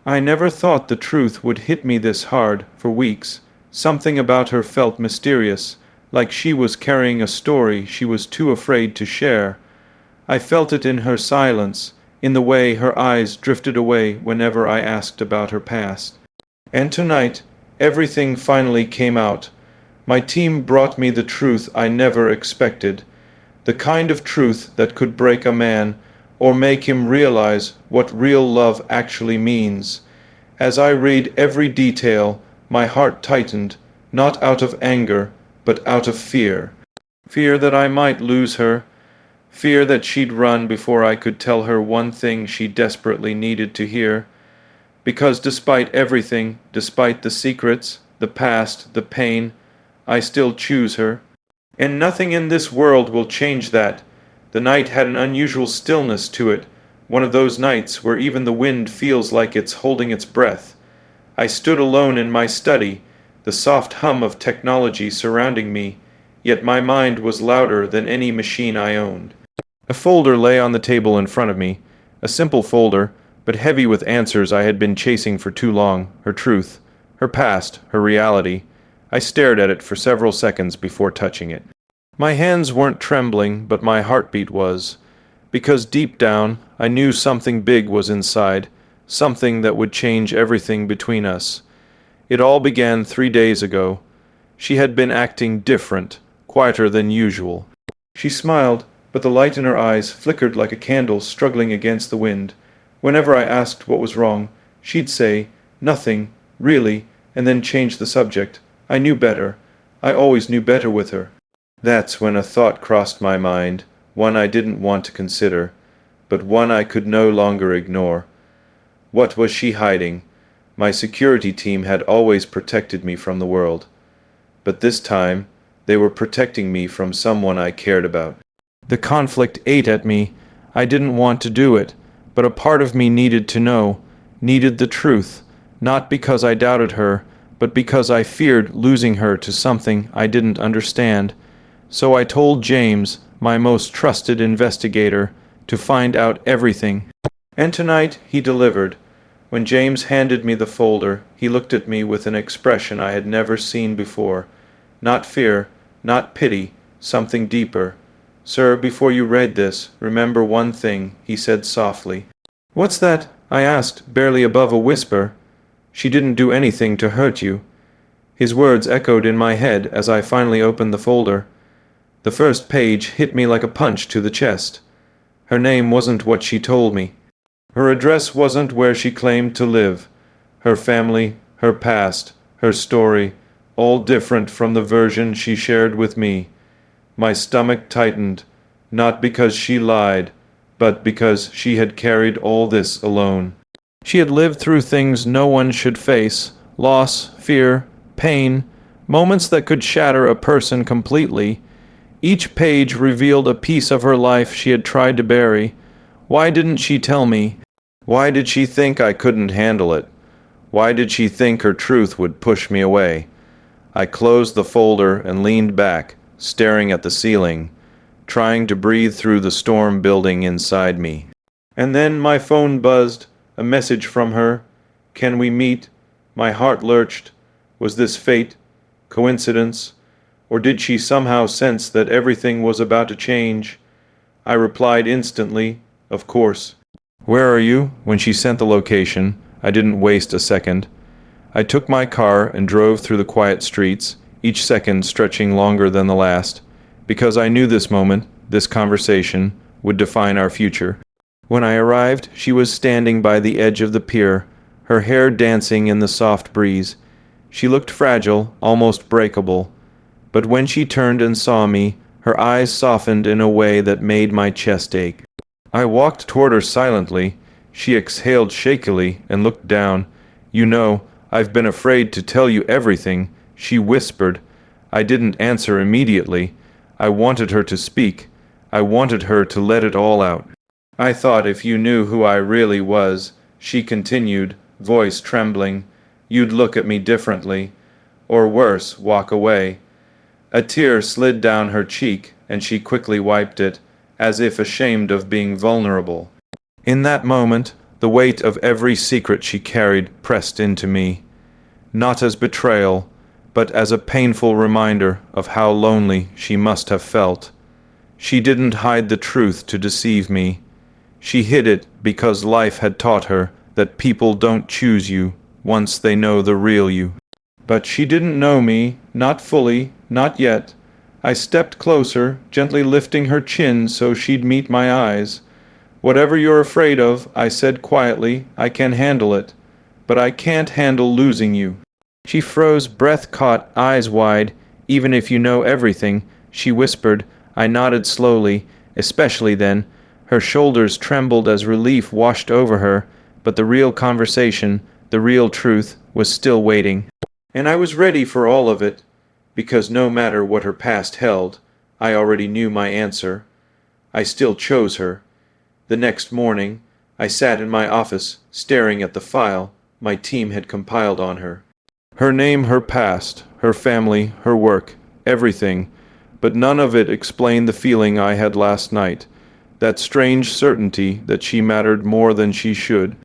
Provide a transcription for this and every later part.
I never thought the truth would hit me this hard. For weeks, something about her felt mysterious, like she was carrying a story she was too afraid to share. I felt it in her silence, in the way her eyes drifted away whenever I asked about her past. And tonight, everything finally came out. My team brought me the truth I never expected, the kind of truth that could break a man or make him realize what real love actually means. As I read every detail, my heart tightened, not out of anger, but out of fear. Fear that I might lose her, fear that she'd run before I could tell her one thing she desperately needed to hear. Because despite everything, despite the secrets, the past, the pain, I still choose her. And nothing in this world will change that. The night had an unusual stillness to it, one of those nights where even the wind feels like it's holding its breath. I stood alone in my study, the soft hum of technology surrounding me, yet my mind was louder than any machine I owned. A folder lay on the table in front of me, a simple folder, but heavy with answers I had been chasing for too long, her truth, her past, her reality. I stared at it for several seconds before touching it. My hands weren't trembling, but my heartbeat was, because deep down I knew something big was inside, something that would change everything between us. It all began 3 days ago. She had been acting different, quieter than usual. She smiled, but the light in her eyes flickered like a candle struggling against the wind. Whenever I asked what was wrong, she'd say, "Nothing, really," and then change the subject. I knew better. I always knew better with her. That's when a thought crossed my mind, one I didn't want to consider, but one I could no longer ignore. What was she hiding? My security team had always protected me from the world. But this time, they were protecting me from someone I cared about. The conflict ate at me. I didn't want to do it, but a part of me needed to know, needed the truth, not because I doubted her, but because I feared losing her to something I didn't understand. So I told James, my most trusted investigator, to find out everything. And tonight he delivered. When James handed me the folder, he looked at me with an expression I had never seen before. Not fear, not pity, something deeper. "Sir, before you read this, remember one thing," he said softly. "What's that?" I asked, barely above a whisper. "She didn't do anything to hurt you." His words echoed in my head as I finally opened the folder. The first page hit me like a punch to the chest. Her name wasn't what she told me. Her address wasn't where she claimed to live. Her family, her past, her story, all different from the version she shared with me. My stomach tightened, not because she lied, but because she had carried all this alone. She had lived through things no one should face, loss, fear, pain, moments that could shatter a person completely. Each page revealed a piece of her life she had tried to bury. Why didn't she tell me? Why did she think I couldn't handle it? Why did she think her truth would push me away? I closed the folder and leaned back, staring at the ceiling, trying to breathe through the storm building inside me. And then my phone buzzed, a message from her. "Can we meet?" My heart lurched. Was this fate? Coincidence? Or did she somehow sense that everything was about to change? I replied instantly, "Of course." "Where are you?" When she sent the location, I didn't waste a second. I took my car and drove through the quiet streets, each second stretching longer than the last, because I knew this moment, this conversation, would define our future. When I arrived, she was standing by the edge of the pier, her hair dancing in the soft breeze. She looked fragile, almost breakable. But when she turned and saw me, her eyes softened in a way that made my chest ache. I walked toward her silently. She exhaled shakily and looked down. "You know, I've been afraid to tell you everything," she whispered. I didn't answer immediately. I wanted her to speak. I wanted her to let it all out. "I thought if you knew who I really was," she continued, voice trembling, "you'd look at me differently. Or worse, walk away." A tear slid down her cheek, and she quickly wiped it, as if ashamed of being vulnerable. In that moment, The weight of every secret she carried pressed into me, not as betrayal, but as a painful reminder of how lonely she must have felt. She didn't hide the truth to deceive me. She hid it because life had taught her that people don't choose you once they know the real you. But she didn't know me, not fully, not yet. I stepped closer, gently lifting her chin so she'd meet my eyes. "Whatever you're afraid of," I said quietly, "I can handle it. But I can't handle losing you." She froze, breath caught, eyes wide. "Even if you know everything," she whispered. I nodded slowly, especially then. Her shoulders trembled as relief washed over her, but the real conversation, the real truth, was still waiting. And I was ready for all of it, because no matter what her past held, I already knew my answer. I still chose her. The next morning, I sat in my office, staring at the file my team had compiled on her. Her name, her past, her family, her work, everything, but none of it explained the feeling I had last night, that strange certainty that she mattered more than she should.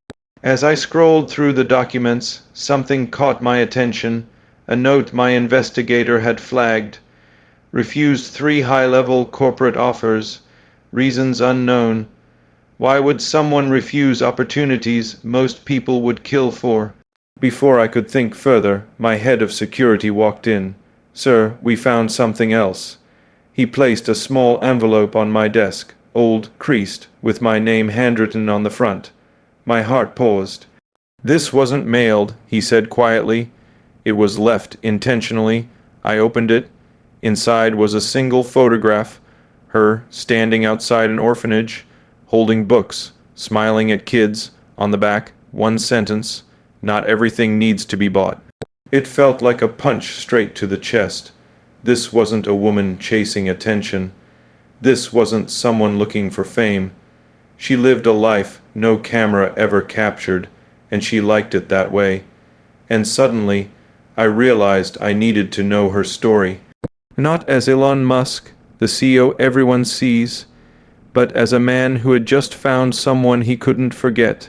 As I scrolled through the documents, something caught my attention, a note my investigator had flagged. Refused 3 high-level corporate offers, reasons unknown. Why would someone refuse opportunities most people would kill for? Before I could think further, my head of security walked in. "Sir, we found something else." He placed a small envelope on my desk, old, creased, with my name handwritten on the front. My heart paused. "This wasn't mailed," he said quietly. "It was left intentionally." I opened it. Inside was a single photograph, her standing outside an orphanage, holding books, smiling at kids. On the back, one sentence: "Not everything needs to be bought." It felt like a punch straight to the chest. This wasn't a woman chasing attention. This wasn't someone looking for fame. She lived a life no camera ever captured, and she liked it that way. And suddenly, I realized I needed to know her story. Not as Elon Musk, the CEO everyone sees, but as a man who had just found someone he couldn't forget.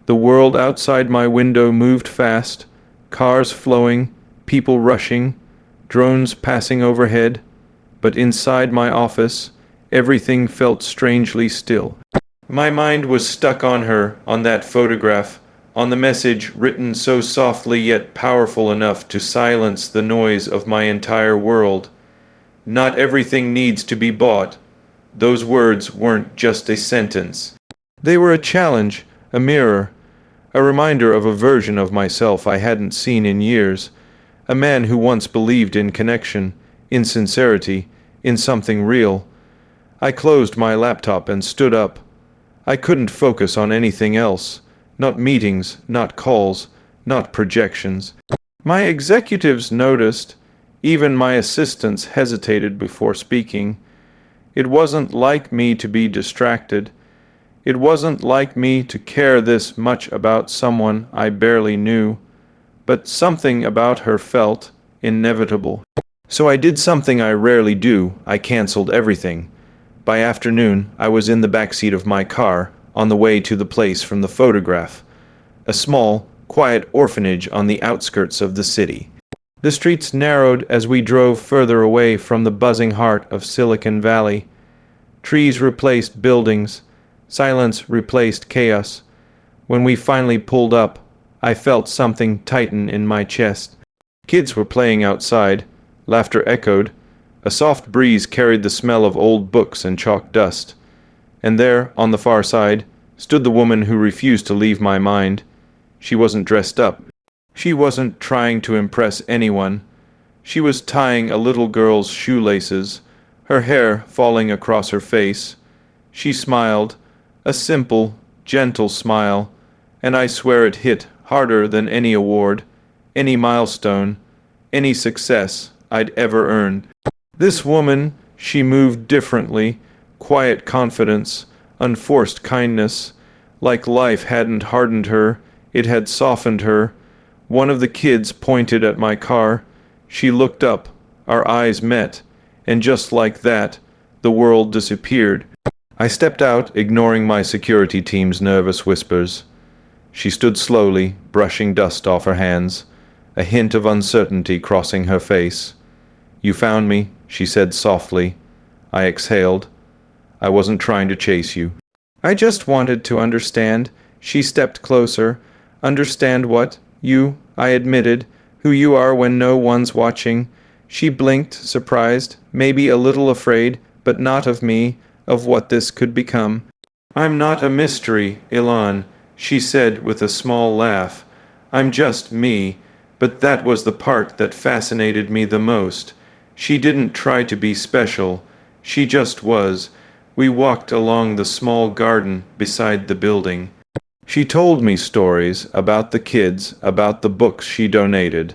The world outside my window moved fast, cars flowing, people rushing, drones passing overhead, but inside my office, everything felt strangely still. My mind was stuck on her, on that photograph, on the message written so softly yet powerful enough to silence the noise of my entire world. Not everything needs to be bought. Those words weren't just a sentence. They were a challenge, a mirror, a reminder of a version of myself I hadn't seen in years, a man who once believed in connection, in sincerity, in something real. I closed my laptop and stood up. I couldn't focus on anything else. Not meetings, not calls, not projections. My executives noticed. Even my assistants hesitated before speaking. It wasn't like me to be distracted. It wasn't like me to care this much about someone I barely knew. But something about her felt inevitable. So I did something I rarely do. I canceled everything. By afternoon, I was in the backseat of my car, on the way to the place from the photograph. A small, quiet orphanage on the outskirts of the city. The streets narrowed as we drove further away from the buzzing heart of Silicon Valley. Trees replaced buildings. Silence replaced chaos. When we finally pulled up, I felt something tighten in my chest. Kids were playing outside. Laughter echoed. A soft breeze carried the smell of old books and chalk dust. And there, on the far side, stood the woman who refused to leave my mind. She wasn't dressed up. She wasn't trying to impress anyone. She was tying a little girl's shoelaces, her hair falling across her face. She smiled, a simple, gentle smile, and I swear it hit harder than any award, any milestone, any success I'd ever earned. This woman, she moved differently, quiet confidence, unforced kindness. Like life hadn't hardened her, it had softened her. One of the kids pointed at my car. She looked up, our eyes met, and just like that, the world disappeared. I stepped out, ignoring my security team's nervous whispers. She stood slowly, brushing dust off her hands, a hint of uncertainty crossing her face. "You found me," she said softly. I exhaled. "I wasn't trying to chase you." "I just wanted to understand." She stepped closer. "Understand what? You," I admitted. "Who you are when no one's watching." She blinked, surprised, maybe a little afraid, but not of me, of what this could become. "I'm not a mystery, Elon," she said with a small laugh. "I'm just me." But that was the part that fascinated me the most. She didn't try to be special. She just was. We walked along the small garden beside the building. She told me stories about the kids, about the books she donated,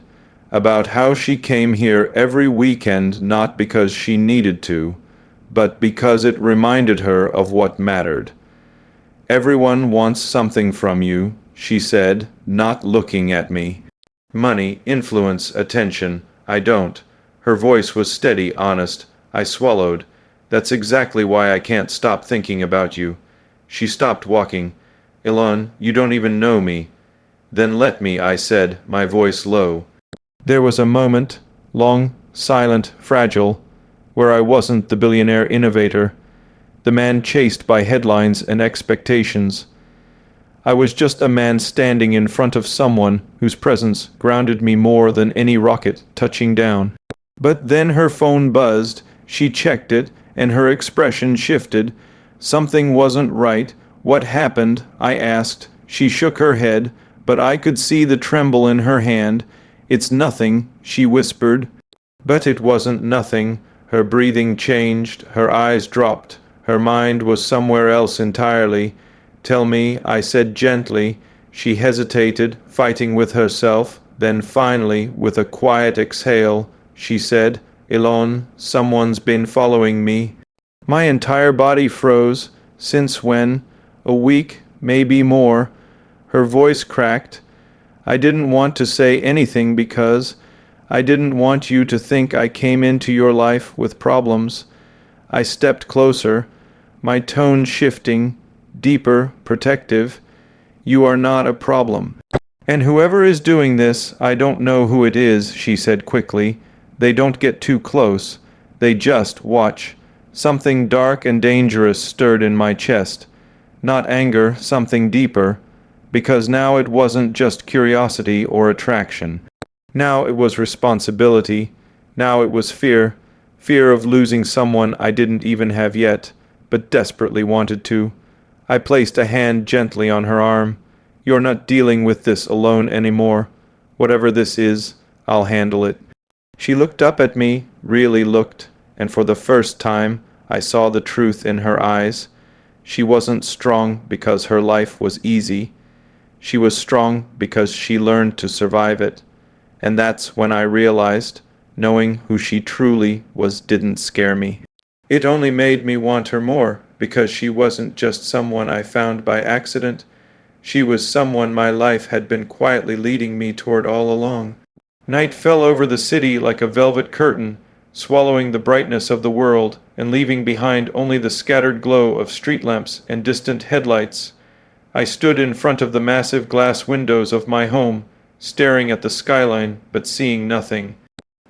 about how she came here every weekend not because she needed to, but because it reminded her of what mattered. "Everyone wants something from you," she said, not looking at me. "Money, influence, attention. I don't." Her voice was steady, honest. I swallowed. "That's exactly why I can't stop thinking about you." She stopped walking. "Elon, you don't even know me." "Then let me," I said, my voice low. There was a moment, long, silent, fragile, where I wasn't the billionaire innovator, the man chased by headlines and expectations. I was just a man standing in front of someone whose presence grounded me more than any rocket touching down. But then her phone buzzed, she checked it, and her expression shifted. Something wasn't right. "What happened?" I asked. She shook her head, but I could see the tremble in her hand. "It's nothing," she whispered. But it wasn't nothing. Her breathing changed, her eyes dropped, her mind was somewhere else entirely. "Tell me," I said gently. She hesitated, fighting with herself. Then finally, with a quiet exhale, she said, "Elon, someone's been following me." My entire body froze. "Since when?" "A week, maybe more." Her voice cracked. "I didn't want to say anything because I didn't want you to think I came into your life with problems." I stepped closer, my tone shifting, deeper, protective. "You are not a problem. And whoever is doing this, I don't know who it is," she said quickly. "They don't get too close. They just watch." Something dark and dangerous stirred in my chest. Not anger, something deeper. Because now it wasn't just curiosity or attraction. Now it was responsibility. Now it was fear. Fear of losing someone I didn't even have yet, but desperately wanted to. I placed a hand gently on her arm. "You're not dealing with this alone anymore. Whatever this is, I'll handle it." She looked up at me, really looked, and for the first time I saw the truth in her eyes. She wasn't strong because her life was easy. She was strong because she learned to survive it. And that's when I realized, knowing who she truly was didn't scare me. It only made me want her more, because she wasn't just someone I found by accident. She was someone my life had been quietly leading me toward all along. Night fell over the city like a velvet curtain, swallowing the brightness of the world and leaving behind only the scattered glow of street lamps and distant headlights. I stood in front of the massive glass windows of my home, staring at the skyline but seeing nothing.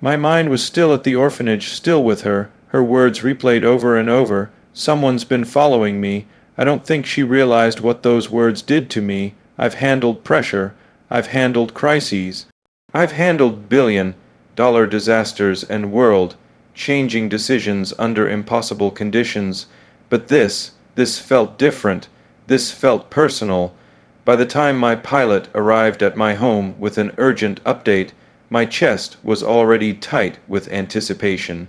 My mind was still at the orphanage, still with her, her words replayed over and over. "Someone's been following me." I don't think she realized what those words did to me. I've handled pressure. I've handled crises. I've handled billion-dollar disasters and world-changing decisions under impossible conditions. But this felt different. This felt personal. By the time my pilot arrived at my home with an urgent update, my chest was already tight with anticipation.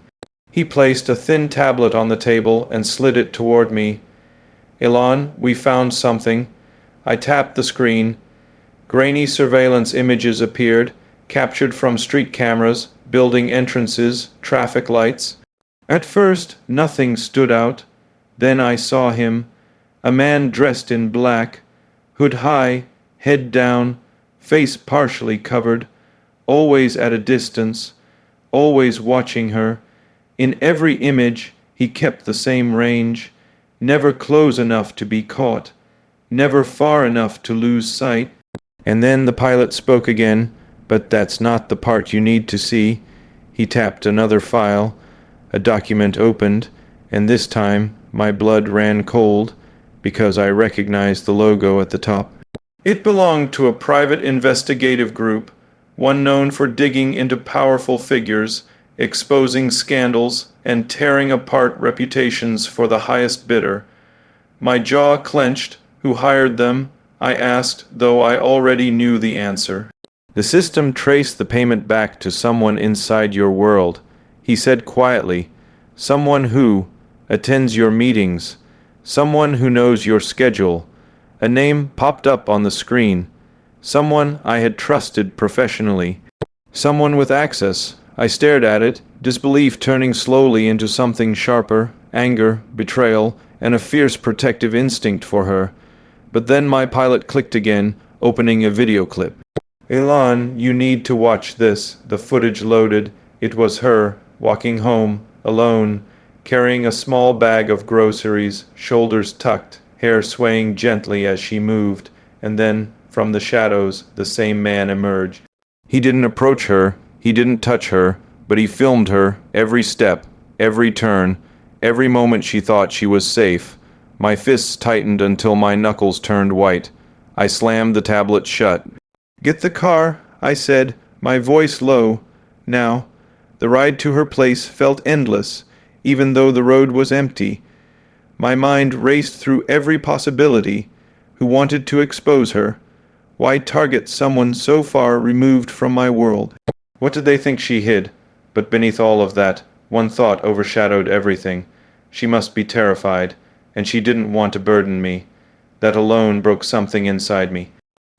He placed a thin tablet on the table and slid it toward me. "Elon, we found something." I tapped the screen. Grainy surveillance images appeared, captured from street cameras, building entrances, traffic lights. At first, nothing stood out. Then I saw him, a man dressed in black, hood high, head down, face partially covered, always at a distance, always watching her. In every image, he kept the same range, never close enough to be caught, never far enough to lose sight. And then the pilot spoke again, but that's not the part you need to see. He tapped another file, a document opened, and this time my blood ran cold because I recognized the logo at the top. It belonged to a private investigative group, one known for digging into powerful figures, exposing scandals, and tearing apart reputations for the highest bidder. My jaw clenched. Who hired them? I asked, though I already knew the answer. The system traced the payment back to someone inside your world, he said quietly. Someone who attends your meetings, someone who knows your schedule. A name popped up on the screen. Someone I had trusted professionally. Someone with access. I stared at it, disbelief turning slowly into something sharper, anger, betrayal, and a fierce protective instinct for her. But then my pilot clicked again, opening a video clip. Elon, you need to watch this. The footage loaded. It was her, walking home, alone, carrying a small bag of groceries, shoulders tucked, hair swaying gently as she moved, and then, from the shadows, the same man emerged. He didn't approach her, he didn't touch her, but he filmed her, every step, every turn, every moment she thought she was safe. My fists tightened until my knuckles turned white. I slammed the tablet shut. "Get the car," I said, my voice low. Now, the ride to her place felt endless, even though the road was empty. My mind raced through every possibility. Who wanted to expose her? Why target someone so far removed from my world? What did they think she hid? But beneath all of that, one thought overshadowed everything. She must be terrified, and she didn't want to burden me. That alone broke something inside me.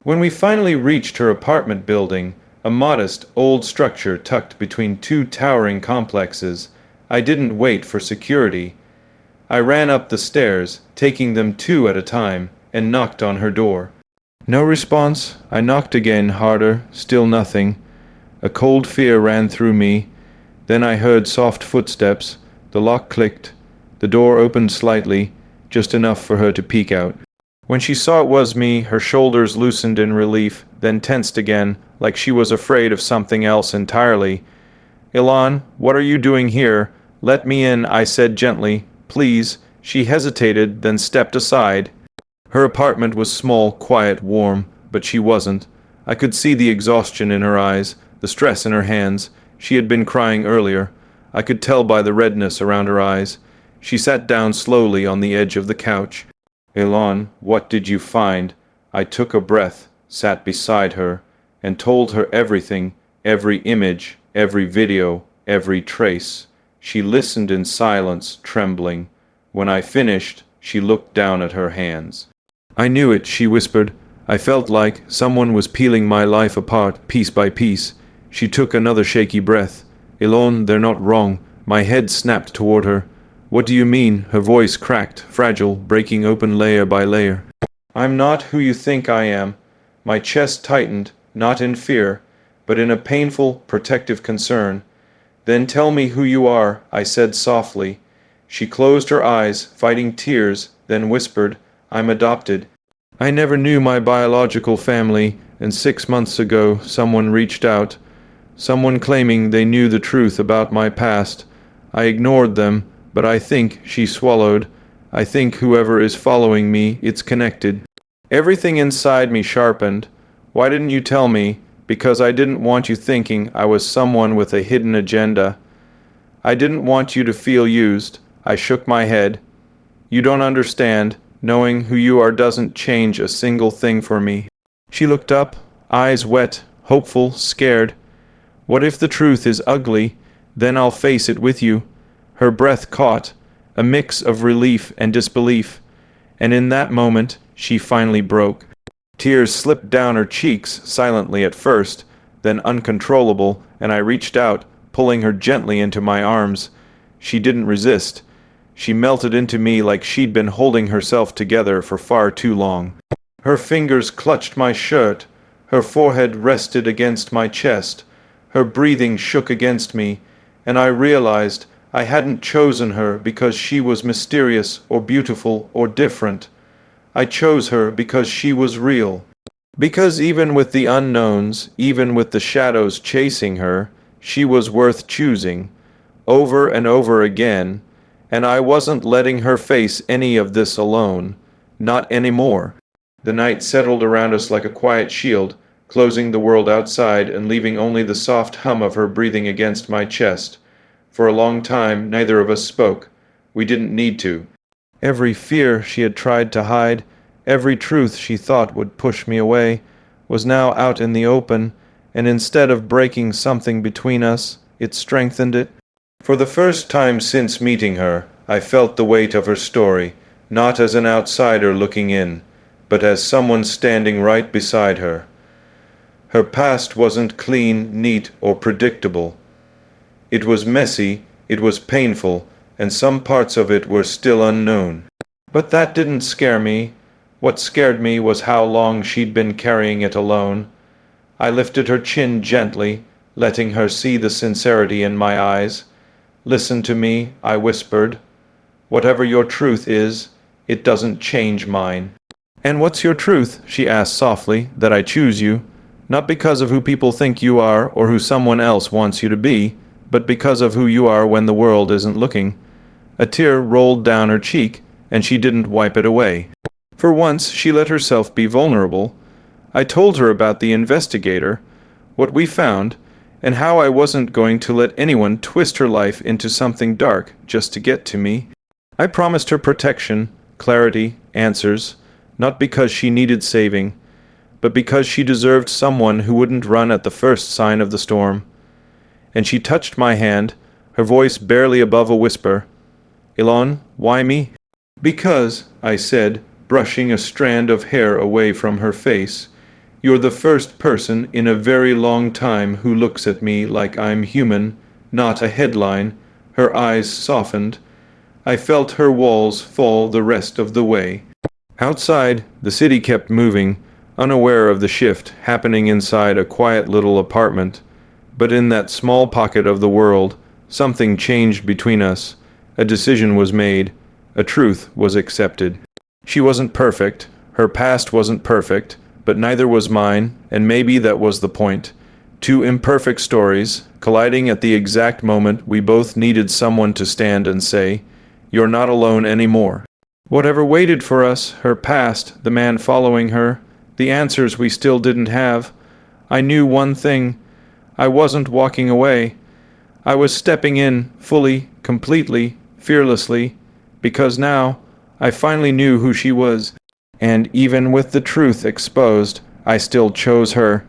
When we finally reached her apartment building, a modest, old structure tucked between two towering complexes, I didn't wait for security. I ran up the stairs, taking them two at a time, and knocked on her door. No response. I knocked again, harder, still nothing. A cold fear ran through me. Then I heard soft footsteps. The lock clicked. The door opened slightly, just enough for her to peek out. When she saw it was me, her shoulders loosened in relief, then tensed again, like she was afraid of something else entirely. "Elon, what are you doing here? Let me in," I said gently. "Please." She hesitated, then stepped aside. Her apartment was small, quiet, warm, but she wasn't. I could see the exhaustion in her eyes, the stress in her hands. She had been crying earlier. I could tell by the redness around her eyes. She sat down slowly on the edge of the couch. "Elon, what did you find?" I took a breath, sat beside her, and told her everything, every image, every video, every trace. She listened in silence, trembling. When I finished, she looked down at her hands. "I knew it," she whispered. I felt like someone was peeling my life apart, piece by piece. She took another shaky breath. "Elon, they're not wrong." My head snapped toward her. "What do you mean?" Her voice cracked, fragile, breaking open layer by layer. "I'm not who you think I am." My chest tightened, not in fear, but in a painful, protective concern. "Then tell me who you are," I said softly. She closed her eyes, fighting tears, then whispered, "I'm adopted. I never knew my biological family, and 6 months ago someone reached out. Someone claiming they knew the truth about my past. I ignored them, but I think," she swallowed, "I think whoever is following me, it's connected." Everything inside me sharpened. "Why didn't you tell me?" "Because I didn't want you thinking I was someone with a hidden agenda. I didn't want you to feel used." I shook my head. "You don't understand. Knowing who you are doesn't change a single thing for me." She looked up, eyes wet, hopeful, scared. "What if the truth is ugly? Then I'll face it with you." Her breath caught, a mix of relief and disbelief, and in that moment she finally broke. Tears slipped down her cheeks, silently at first, then uncontrollable, and I reached out, pulling her gently into my arms. She didn't resist. She melted into me like she'd been holding herself together for far too long. Her fingers clutched my shirt. Her forehead rested against my chest. Her breathing shook against me, and I realized I hadn't chosen her because she was mysterious or beautiful or different. I chose her because she was real. Because even with the unknowns, even with the shadows chasing her, she was worth choosing, over and over again, and I wasn't letting her face any of this alone. Not anymore. The night settled around us like a quiet shield, closing the world outside and leaving only the soft hum of her breathing against my chest. For a long time, neither of us spoke. We didn't need to. Every fear she had tried to hide, every truth she thought would push me away, was now out in the open, and instead of breaking something between us, it strengthened it. For the first time since meeting her, I felt the weight of her story, not as an outsider looking in, but as someone standing right beside her. Her past wasn't clean, neat, or predictable. It was messy, it was painful, and some parts of it were still unknown. But that didn't scare me. What scared me was how long she'd been carrying it alone. I lifted her chin gently, letting her see the sincerity in my eyes. "Listen to me," I whispered. "Whatever your truth is, it doesn't change mine." "And what's your truth?" she asked softly. "That I choose you. Not because of who people think you are or who someone else wants you to be, but because of who you are when the world isn't looking." A tear rolled down her cheek, and she didn't wipe it away. For once, she let herself be vulnerable. I told her about the investigator, what we found, and how I wasn't going to let anyone twist her life into something dark just to get to me. I promised her protection, clarity, answers, not because she needed saving, but because she deserved someone who wouldn't run at the first sign of the storm. And she touched my hand, her voice barely above a whisper. "Elon, why me?" "Because," I said, brushing a strand of hair away from her face, "you're the first person in a very long time who looks at me like I'm human, not a headline." Her eyes softened. I felt her walls fall the rest of the way. Outside, the city kept moving, unaware of the shift happening inside a quiet little apartment. But in that small pocket of the world, something changed between us. A decision was made. A truth was accepted. She wasn't perfect. Her past wasn't perfect, but neither was mine, and maybe that was the point. Two imperfect stories, colliding at the exact moment we both needed someone to stand and say, "You're not alone anymore." Whatever waited for us, her past, the man following her, the answers we still didn't have, I knew one thing. I wasn't walking away. I was stepping in, fully, completely, fearlessly, because now I finally knew who she was, and even with the truth exposed, I still chose her.